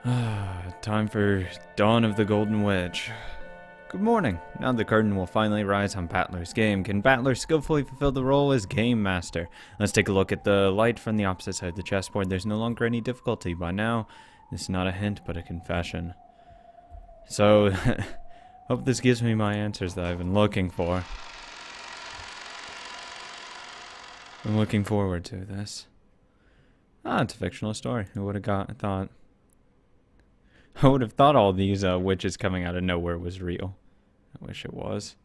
Time for Dawn of the Golden Witch. Good morning. Now the curtain will finally rise on Battler's game. Can Battler skillfully fulfill the role as Game Master? Let's take a look at the light from the opposite side of the chessboard. There's no longer any difficulty. By now, this is not a hint, but a confession. So, hope this gives me my answers that I've been looking for. I'm looking forward to this. It's a fictional story. Who would have thought? I would have thought all these witches coming out of nowhere was real. I wish it was.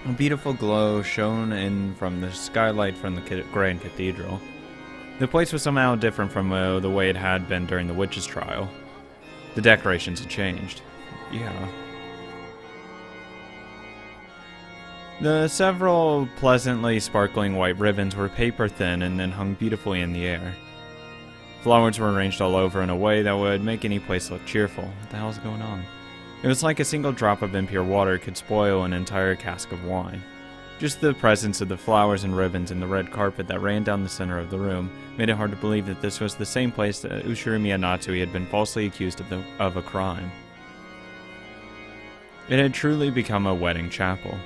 A beautiful glow shone in from the skylight from the Grand Cathedral. The place was somehow different from the way it had been during the witch's trial. The decorations had changed. Yeah. The several pleasantly sparkling white ribbons were paper thin and then hung beautifully in the air. Flowers were arranged all over in a way that would make any place look cheerful. What the hell's going on? It was like a single drop of impure water could spoil an entire cask of wine. Just the presence of the flowers and ribbons and the red carpet that ran down the center of the room made it hard to believe that this was the same place that Ushirimiya Natsui had been falsely accused of a crime. It had truly become a wedding chapel.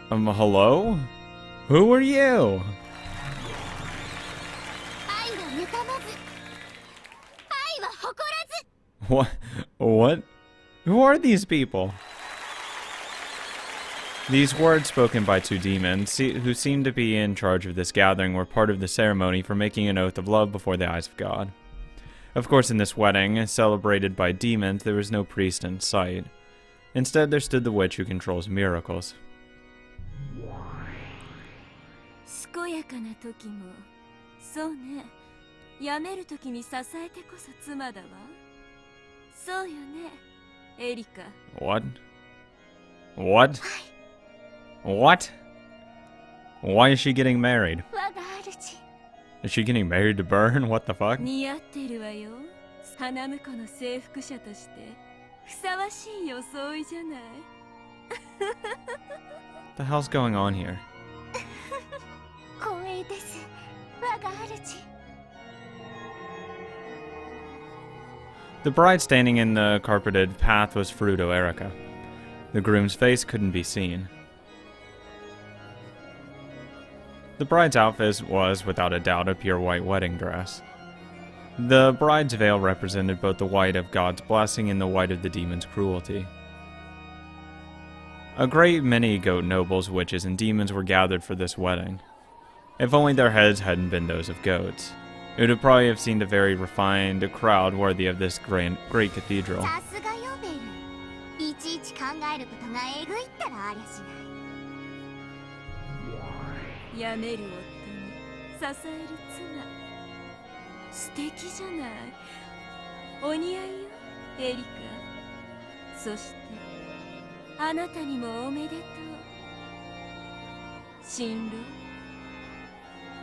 Hello? Who are you? What? What? Who are these people? These words spoken by two demons, who seemed to be in charge of this gathering, were part of the ceremony for making an oath of love before the eyes of God. Of course, in this wedding, celebrated by demons, there was no priest in sight. Instead, there stood the witch who controls miracles. What? What? What? Why is she getting married? Is she getting married to Burn? What the fuck? The hell's going on here? The bride standing in the carpeted path was Furuto Erika. The groom's face couldn't be seen. The bride's outfit was, without a doubt, a pure white wedding dress. The bride's veil represented both the white of God's blessing and the white of the demon's cruelty. A great many goat nobles, witches, and demons were gathered for this wedding. If only their heads hadn't been those of goats. It would probably have seemed a very refined crowd worthy of this great cathedral.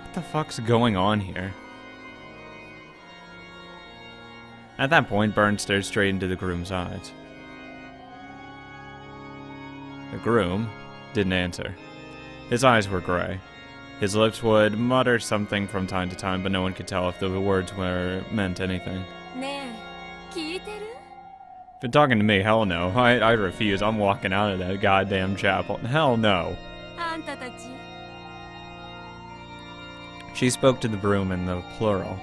What the fuck's going on here? At that point, Burn stared straight into the groom's eyes. The groom didn't answer. His eyes were gray. His lips would mutter something from time to time, but no one could tell if the words meant anything. If you're talking to me, hell no. I refuse. I'm walking out of that goddamn chapel. Hell no. She spoke to the groom in the plural.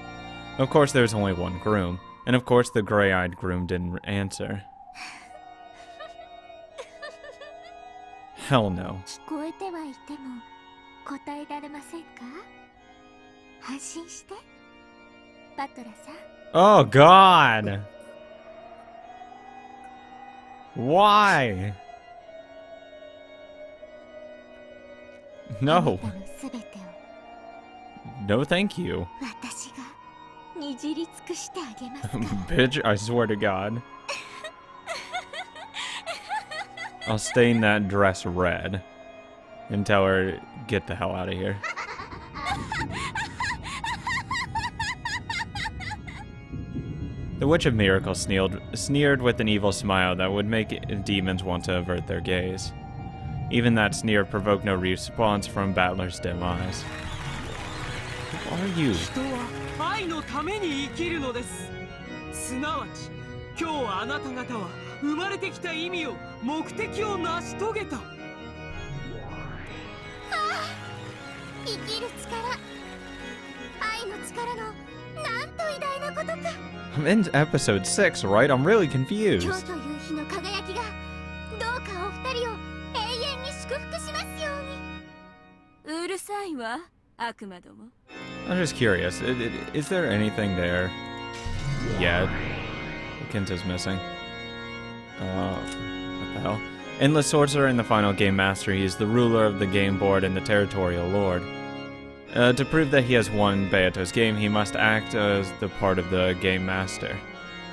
Of course, there's only one groom. And of course, the gray-eyed groom didn't answer. Hell no. Oh God! Why? No. No, thank you. Bitch, I swear to God. I'll stain that dress red and tell her, get the hell out of here. The Witch of Miracles sneered with an evil smile that would make demons want to avert their gaze. Even that sneer provoked no response from Battler's dim eyes. Who are you? I'm in episode 6, right? I'm really confused. I'm just curious. Is there anything there yet? Kinto's missing. What the hell? Endless Sorcerer in the final game master. He is the ruler of the game board and the territorial lord. To prove that he has won Beato's game, he must act as the part of the game master.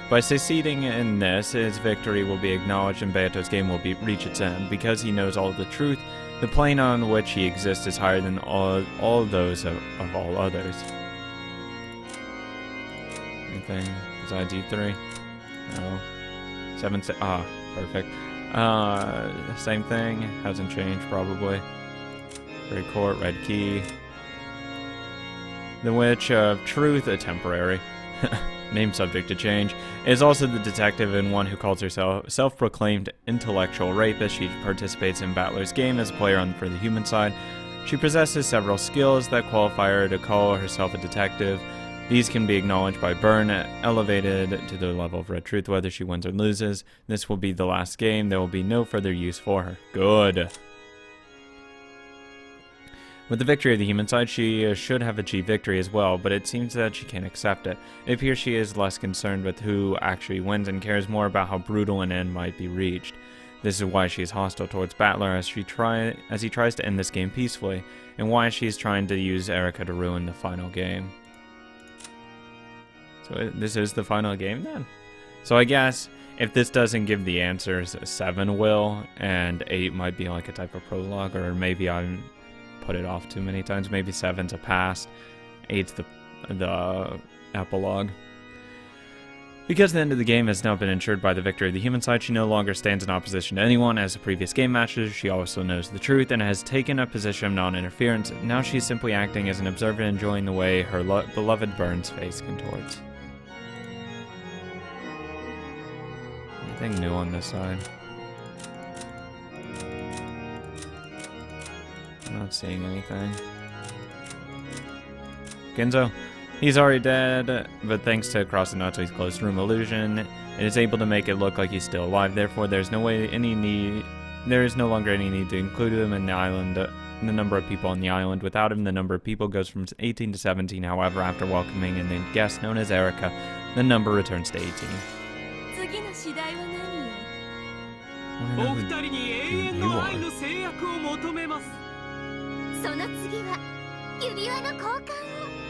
By succeeding in this, his victory will be acknowledged and Beato's game will reach its end. Because he knows all of the truth, the plane on which he exists is higher than all those of all others. Anything besides E3? No. 7, perfect. Same thing, hasn't changed probably. Great Court, Red Key. The Witch of Truth, a temporary, name subject to change, is also the detective and one who calls herself self-proclaimed intellectual rapist. She participates in Battler's game as a player for the human side. She possesses several skills that qualify her to call herself a detective. These can be acknowledged by Byrne, elevated to the level of Red Truth, whether she wins or loses. This will be the last game. There will be no further use for her. Good. With the victory of the human side, she should have achieved victory as well, but it seems that she can't accept it. It appears she is less concerned with who actually wins and cares more about how brutal an end might be reached. This is why she is hostile towards Battler as he tries to end this game peacefully, and why she is trying to use Erica to ruin the final game. So this is the final game then? So I guess if this doesn't give the answers, 7 will, and 8 might be like a type of prologue, or maybe I'm put it off too many times. Maybe 7's a past, 8's the epilogue. Because the end of the game has now been ensured by the victory of the human side, she no longer stands in opposition to anyone. As the previous game matches, she also knows the truth and has taken a position of non-interference. Now she's simply acting as an observer, enjoying the way her beloved Byrne's face contorts. Anything new on this side? I'm not seeing anything. Genzo? He's already dead, but thanks to Crossonato's closed room illusion, it is able to make it look like he's still alive. Therefore, there is no longer any need to include him in the island, the number of people on the island. Without him, the number of people goes from 18 to 17. However, after welcoming a named guest known as Erica, the number returns to 18.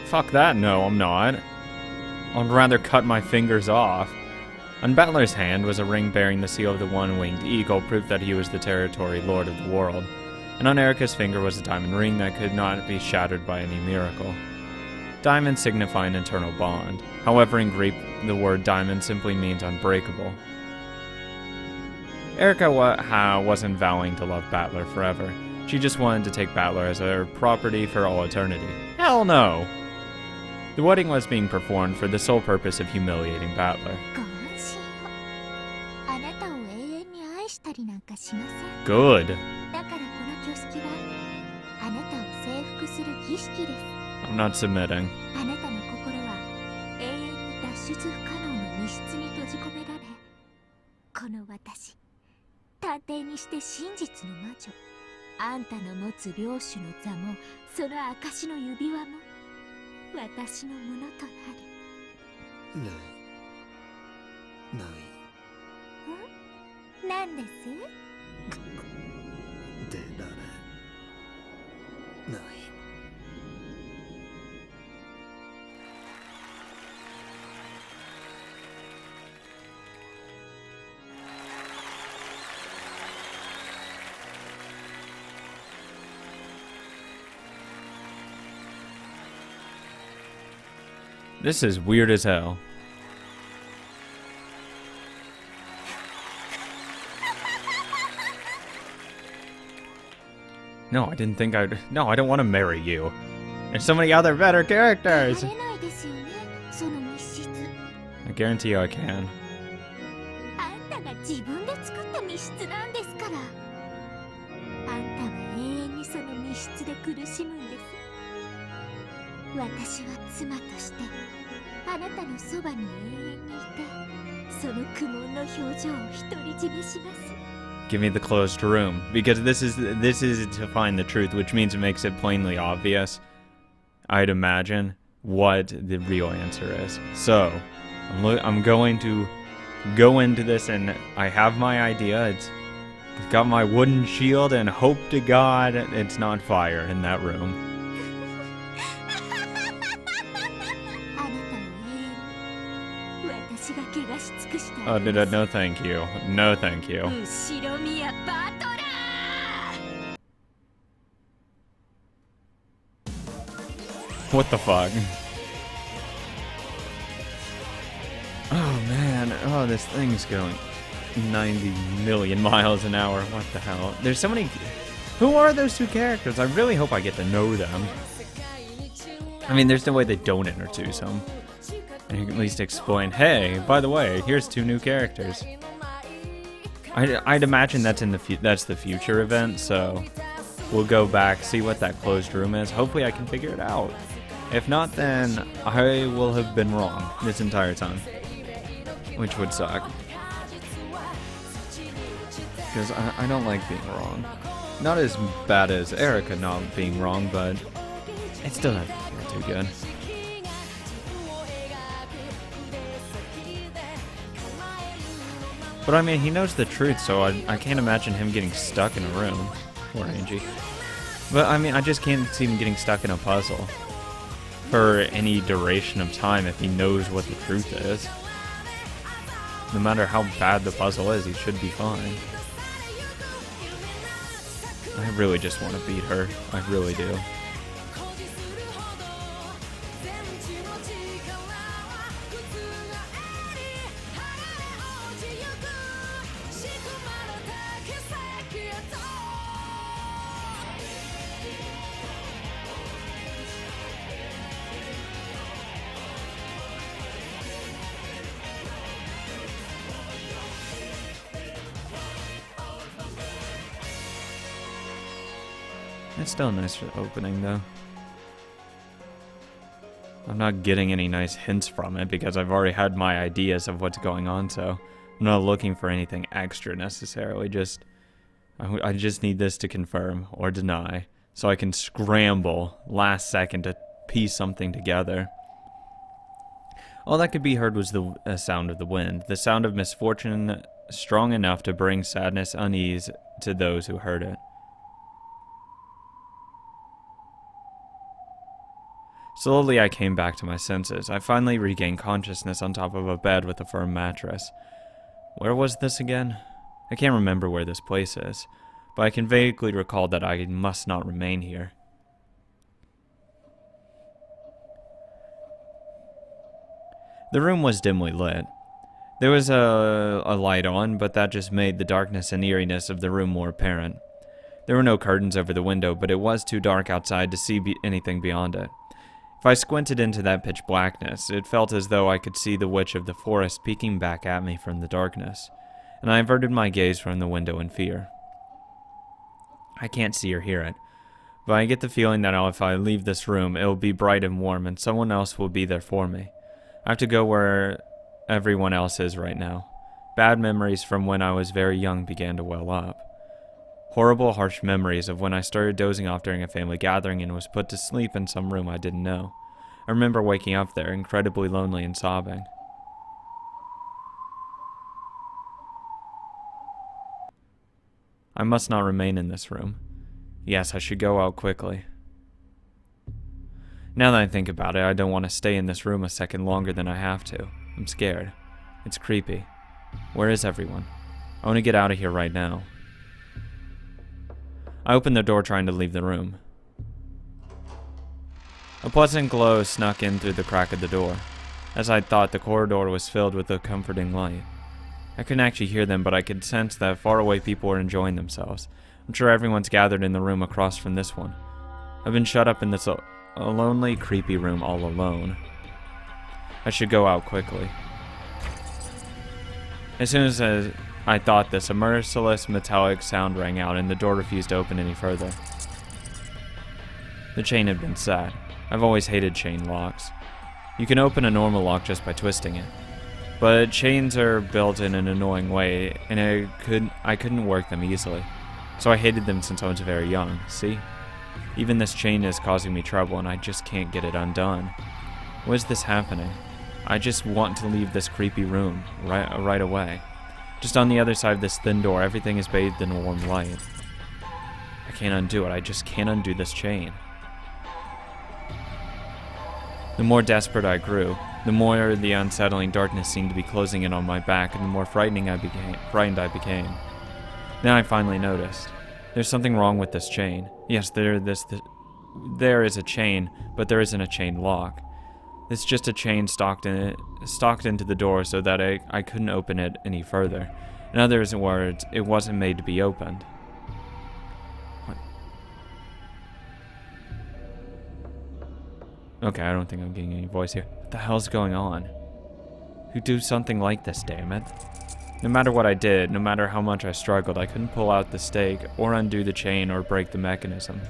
Fuck that, no, I'm not. I'd rather cut my fingers off. On Battler's hand was a ring bearing the seal of the one-winged eagle, proof that he was the territory lord of the world. And on Erica's finger was a diamond ring that could not be shattered by any miracle. Diamonds signify an eternal bond. However, in Greek, the word diamond simply means unbreakable. Erica wasn't vowing to love Battler forever. She just wanted to take Battler as her property for all eternity. Hell no! The wedding was being performed for the sole purpose of humiliating Battler. Good. I'm not submitting. This is weird as hell. No, I didn't think I'd... No, I don't want to marry you. There's so many other better characters. I guarantee you I can. Give me the closed room, because this is to find the truth, which means it makes it plainly obvious, I'd imagine, what the real answer is. So, I'm going to go into this, and I have my idea. It's got my wooden shield, and hope to God it's not fire in that room. Oh, no thank you. No thank you. What the fuck? Oh man, oh this thing's going 90 million miles an hour. What the hell? There's so many... Who are those two characters? I really hope I get to know them. I mean, there's no way they don't introduce them. And you can at least explain, hey, by the way, here's two new characters. I'd imagine that's that's the future event, so we'll go back, see what that closed room is. Hopefully I can figure it out. If not, then I will have been wrong this entire time, which would suck. Because I don't like being wrong. Not as bad as Erica not being wrong, but it still doesn't feel too good. But I mean, he knows the truth, so I can't imagine him getting stuck in a room. Poor Angie. But I mean, I just can't see him getting stuck in a puzzle for any duration of time if he knows what the truth is. No matter how bad the puzzle is, he should be fine. I really just want to beat her. I really do. It's still a nice opening, though. I'm not getting any nice hints from it because I've already had my ideas of what's going on, so I'm not looking for anything extra necessarily. I just need this to confirm or deny so I can scramble last second to piece something together. All that could be heard was the sound of the wind, the sound of misfortune strong enough to bring sadness, unease to those who heard it. Slowly, I came back to my senses. I finally regained consciousness on top of a bed with a firm mattress. Where was this again? I can't remember where this place is, but I can vaguely recall that I must not remain here. The room was dimly lit. There was a light on, but that just made the darkness and eeriness of the room more apparent. There were no curtains over the window, but it was too dark outside to see anything beyond it. If I squinted into that pitch blackness, it felt as though I could see the witch of the forest peeking back at me from the darkness, and I averted my gaze from the window in fear. I can't see or hear it, but I get the feeling that if I leave this room, it will be bright and warm, and someone else will be there for me. I have to go where everyone else is right now. Bad memories from when I was very young began to well up. Horrible, harsh memories of when I started dozing off during a family gathering and was put to sleep in some room I didn't know. I remember waking up there, incredibly lonely and sobbing. I must not remain in this room. Yes, I should go out quickly. Now that I think about it, I don't want to stay in this room a second longer than I have to. I'm scared. It's creepy. Where is everyone? I want to get out of here right now. I opened the door trying to leave the room. A pleasant glow snuck in through the crack of the door. As I thought, the corridor was filled with a comforting light. I couldn't actually hear them, but I could sense that far away people were enjoying themselves. I'm sure everyone's gathered in the room across from this one. I've been shut up in this a lonely, creepy room all alone. I should go out quickly. As soon as I thought this, a merciless metallic sound rang out and the door refused to open any further. The chain had been set. I've always hated chain locks. You can open a normal lock just by twisting it. But chains are built in an annoying way, and I couldn't work them easily. So I hated them since I was very young, see? Even this chain is causing me trouble and I just can't get it undone. What is this happening? I just want to leave this creepy room right away. Just on the other side of this thin door, everything is bathed in a warm light. I can't undo it. I just can't undo this chain. The more desperate I grew, the more the unsettling darkness seemed to be closing in on my back, and the more frightened I became. Then I finally noticed. There's something wrong with this chain. Yes, there is a chain, but there isn't a chain lock. It's just a chain stalked into the door so that I couldn't open it any further. In other words, it wasn't made to be opened. What? Okay, I don't think I'm getting any voice here. What the hell's going on? Who'd do something like this, damn it? No matter what I did, no matter how much I struggled, I couldn't pull out the stake, or undo the chain, or break the mechanism.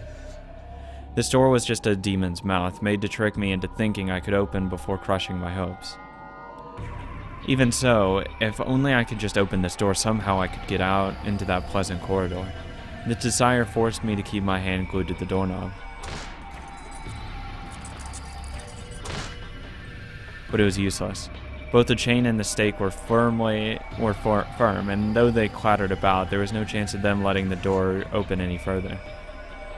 This door was just a demon's mouth, made to trick me into thinking I could open before crushing my hopes. Even so, if only I could just open this door, somehow I could get out into that pleasant corridor. The desire forced me to keep my hand glued to the doorknob. But it was useless. Both the chain and the stake were firm, and though they clattered about, there was no chance of them letting the door open any further.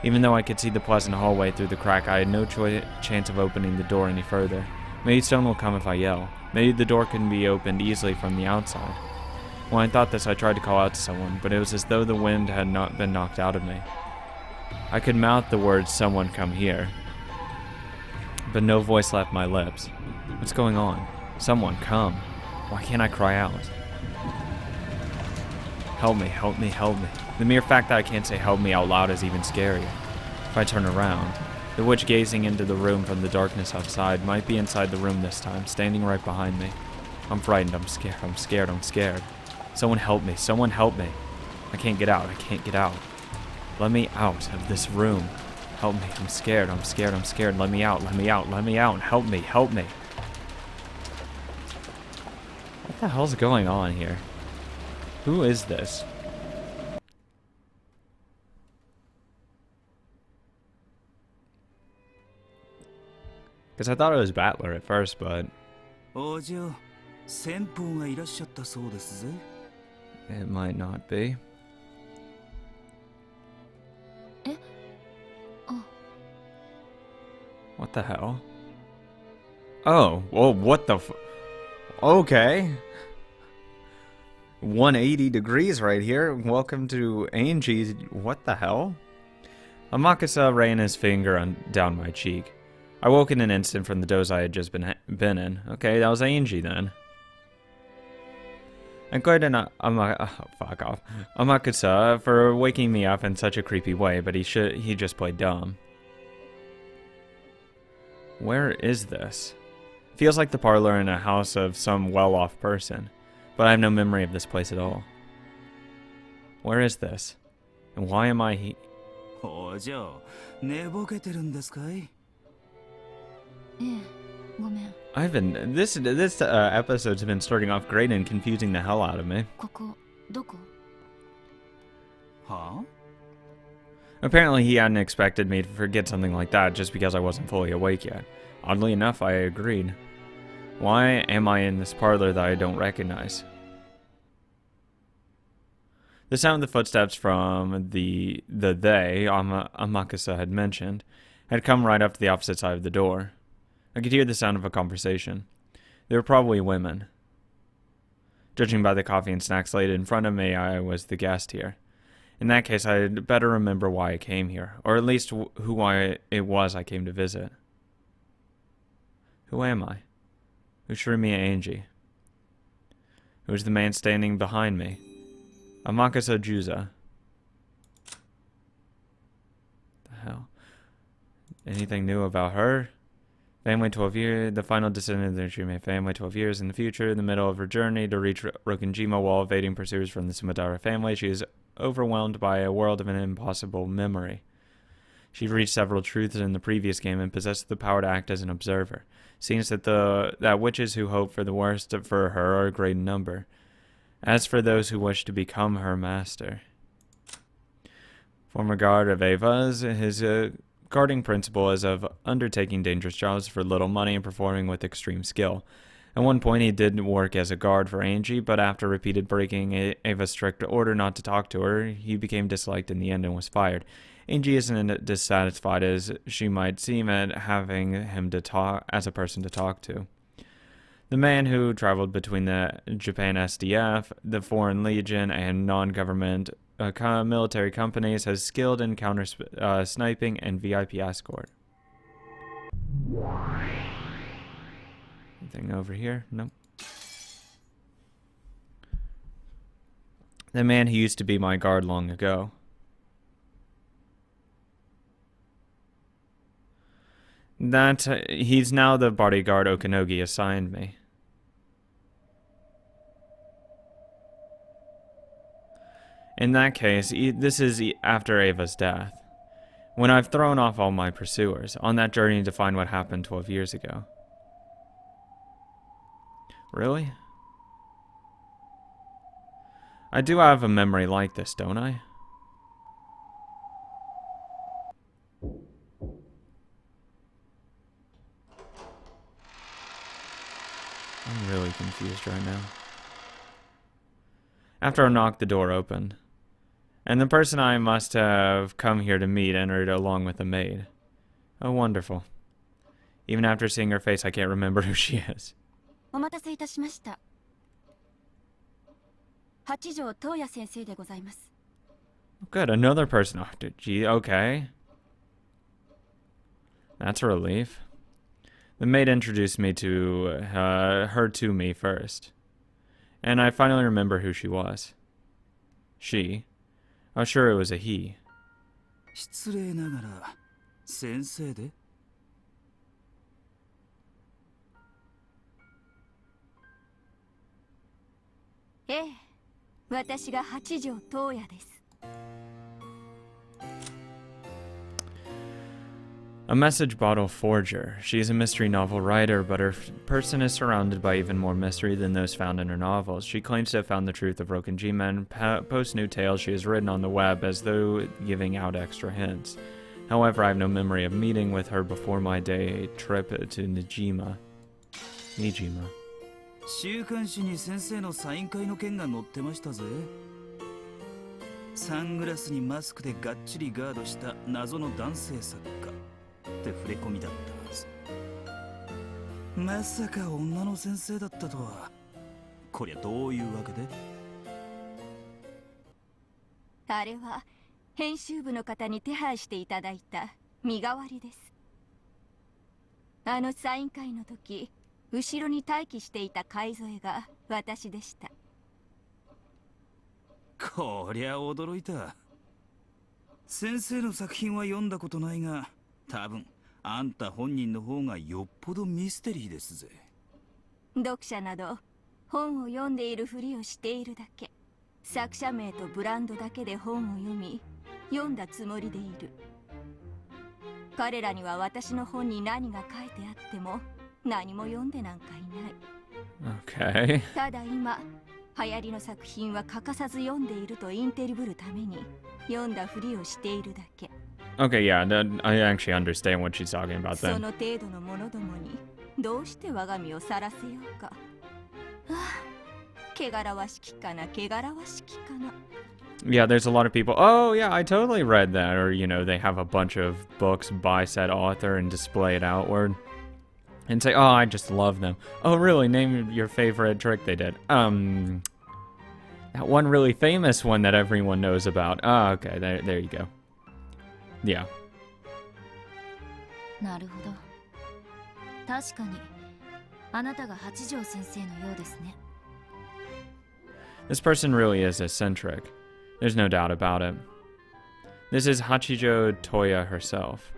Even though I could see the pleasant hallway through the crack, I had no chance of opening the door any further. Maybe someone will come if I yell. Maybe the door can be opened easily from the outside. When I thought this, I tried to call out to someone, but it was as though the wind had not been knocked out of me. I could mouth the words, "Someone come here," but no voice left my lips. What's going on? Someone come. Why can't I cry out? Help me, help me, help me. The mere fact that I can't say help me out loud is even scarier. If I turn around, the witch gazing into the room from the darkness outside might be inside the room this time, standing right behind me. I'm frightened, I'm scared, I'm scared, I'm scared. Someone help me, someone help me. I can't get out, I can't get out. Let me out of this room. Help me, I'm scared, I'm scared, I'm scared. Let me out, let me out, let me out. Help me, help me. What the hell's going on here? Who is this? Because I thought it was Battler at first, but it might not be. What the hell? Oh, well, what the okay. 180 degrees right here. Welcome to Angie. What the hell? Amakusa ran his finger down my cheek. I woke in an instant from the doze I had just been in. Okay, that was Angie then. I'm glad to not fuck off. Amakusa for waking me up in such a creepy way, but he just played dumb. Where is this? Feels like the parlor in a house of some well-off person, but I have no memory of this place at all. Where is this? And why am I here? This episode's been starting off great and confusing the hell out of me. Huh? Apparently he hadn't expected me to forget something like that just because I wasn't fully awake yet. Oddly enough, I agreed. Why am I in this parlor that I don't recognize? The sound of the footsteps from the they Amakusa had mentioned had come right up to the opposite side of the door. I could hear the sound of a conversation. They were probably women. Judging by the coffee and snacks laid in front of me, I was the guest here. In that case, I'd better remember why I came here, or at least who it was I came to visit. Who am I? Ushirimi Angie. Who's the man standing behind me? Amakasa Juza. The hell? Anything new about her? Family 12 years, the final descendant of the Ushirimi family 12 years in the future, in the middle of her journey to reach Rokunjima while evading pursuers from the Sumadara family, she is overwhelmed by a world of an impossible memory. She reached several truths in the previous game and possessed the power to act as an observer. Seems that witches who hope for the worst for her are a great number. As for those who wish to become her master. Former guard of Ava's, his guarding principle is of undertaking dangerous jobs for little money and performing with extreme skill. At one point he did work as a guard for Angie, but after repeated breaking Ava's strict order not to talk to her, he became disliked in the end and was fired. Angie isn't dissatisfied as she might seem at having him to talk as a person to talk to. The man who traveled between the Japan SDF, the Foreign Legion, and non-government military companies has skilled in counter sniping and VIP escort. Anything over here? Nope. The man who used to be my guard long ago. He's now the bodyguard Okanogi assigned me. In that case, this is after Ava's death, when I've thrown off all my pursuers, on that journey to find what happened 12 years ago. Really? I do have a memory like this, don't I? I'm really confused right now. After a knock, the door opened, and the person I must have come here to meet entered along with a maid. Oh, wonderful. Even after seeing her face, I can't remember who she is. Good, another person. Oh, gee, okay. That's a relief. The maid introduced me to her to me first. And I finally remember who she was. She. Oh, sure, it was a he. A message bottle forger. She is a mystery novel writer, but her person is surrounded by even more mystery than those found in her novels. She claims to have found the truth of Rokunjima and posts new tales she has written on the web as though giving out extra hints. However, I have no memory of meeting with her before my day trip to Nijima. 週刊誌に先生のサイン会の件が載ってましたぜ。サングラスにマスクでがっちりガードした謎の男性作家って触れ込みだったはず。まさか女の先生だったとは。こりゃどういうわけで？あれは編集部の方に手配していただいた身代わりです。あのサイン会の時、後ろに待機していた海添が私でした。こりゃ驚いた。先生の作品は読んだことないが、多分あんた本人の方がよっぽどミステリーですぜ。読者など本を読んでいるふりをしているだけ。作者名とブランドだけで本を読み、読んだつもりでいる。彼らには私の本に何が書いてあっても何も読んでなんかいない。Okay. ただ今、流行りの作品は欠かさず読んでいるとインテリぶるために読んだふりをしているだけ。Okay, yeah, I actually understand what she's talking about then. その程度の者どもにどうして我が身をさらせようか。汚らわしきかな、汚らわしきかな。Yeah, there's a lot of people. Oh, yeah, I totally read that. Or, you know, they have a bunch of books by said author and display it outward. And say, oh, I just love them. Oh, really? Name your favorite trick they did. That one really famous one that everyone knows about. Oh, okay, there you go. Yeah. なるほど。確かにあなたが八条先生のようですね。 This person really is eccentric. There's no doubt about it. This is Hachijo Toya herself.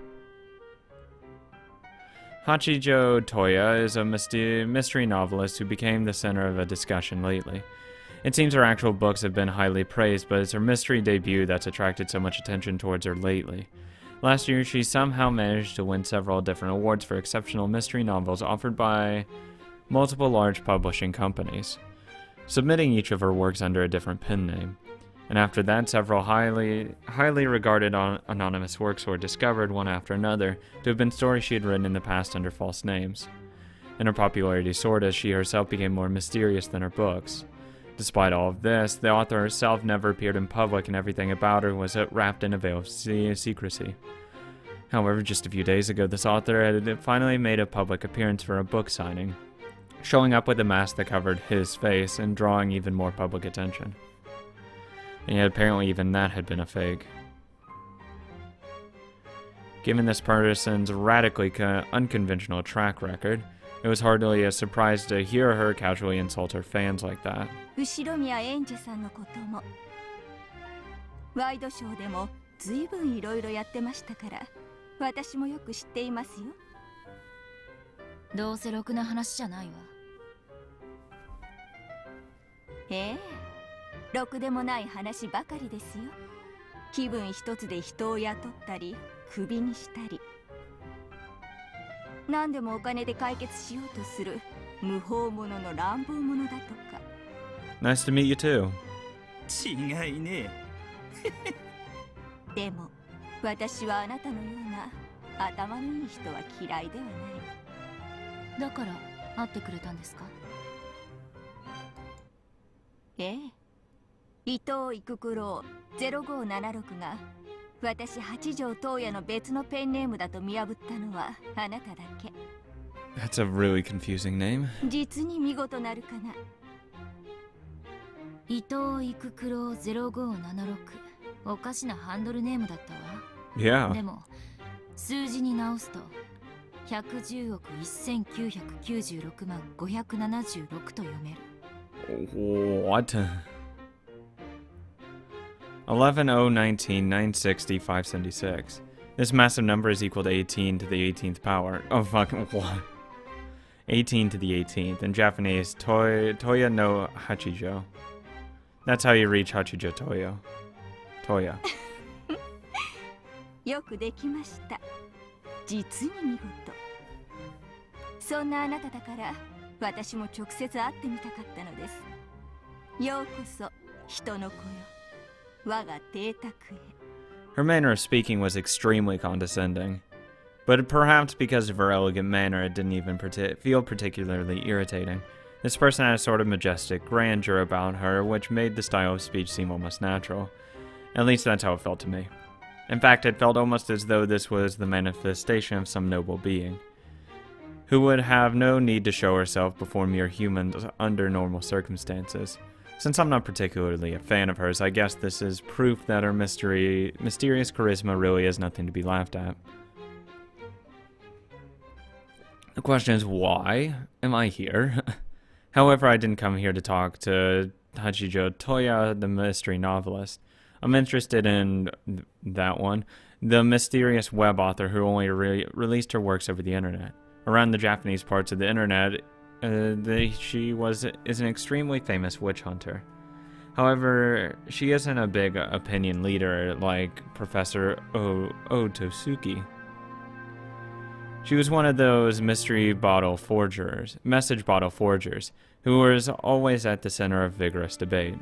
Hachijo Toya is a mystery novelist who became the center of a discussion lately. It seems her actual books have been highly praised, but it's her mystery debut that's attracted so much attention towards her lately. Last year, she somehow managed to win several different awards for exceptional mystery novels offered by multiple large publishing companies, submitting each of her works under a different pen name. And after that, several highly regarded anonymous works were discovered one after another to have been stories she had written in the past under false names. And her popularity soared as she herself became more mysterious than her books. Despite all of this, the author herself never appeared in public and everything about her was wrapped in a veil of secrecy. However, just a few days ago, this author had finally made a public appearance for a book signing, showing up with a mask that covered his face and drawing even more public attention. And yet apparently even that had been a fake. Given this person's radically unconventional track record, it was hardly a surprise to hear her casually insult her fans like that. 後宮エンジェさんのこともワイドショーでも随分いろいろやってましたから私もよく知っていますよ。どうせろくな話じゃないわ。ええ、ろくでもない話ばかりですよ。気分一つで人を雇ったりクビにしたり何でもお金で解決しようとする無法者の乱暴者だとか。 Nice to meet you too. 違いねでも私はあなたのような頭のいい人は嫌いではない。だから会ってくれたんですか？ええ、伊藤育九郎0576が私八条東也の別のペンネームだと見破ったのはあなただけ。 That's a really confusing name. 実に見事なるかな。伊藤育九郎0576、おかしなハンドルネームだったわ。 Yeah. でも数字に直すと110億1996万576と読める。 What? 11,019,960, 576. This massive number is equal to 18 to the 18th power. Oh, fucking what? 18 to the 18th. In Japanese, Toya no Hachijo. That's how you reach Hachijo Toya. よくできました。実に見事。そんなあなただから私も直接会ってみたかったのです。ようこそ人の子よ。我が邸宅へ。 Her manner of speaking was extremely condescending, but perhaps because of her elegant manner, it didn't even feel particularly irritating. This person had a sort of majestic grandeur about her, which made the style of speech seem almost natural. At least that's how it felt to me. In fact, it felt almost as though this was the manifestation of some noble being, who would have no need to show herself before mere humans under normal circumstances. Since I'm not particularly a fan of hers, I guess this is proof that her mysterious charisma really is nothing to be laughed at. The question is, why am I here? However, I didn't come here to talk to Hachijo Toya, the mystery novelist. I'm interested in that one, the mysterious web author who only released her works over the internet. Around the Japanese parts of the internet, she is an extremely famous witch hunter. However, she isn't a big opinion leader like Professor Otosuki. She was one of those message bottle forgers, who was always at the center of vigorous debate.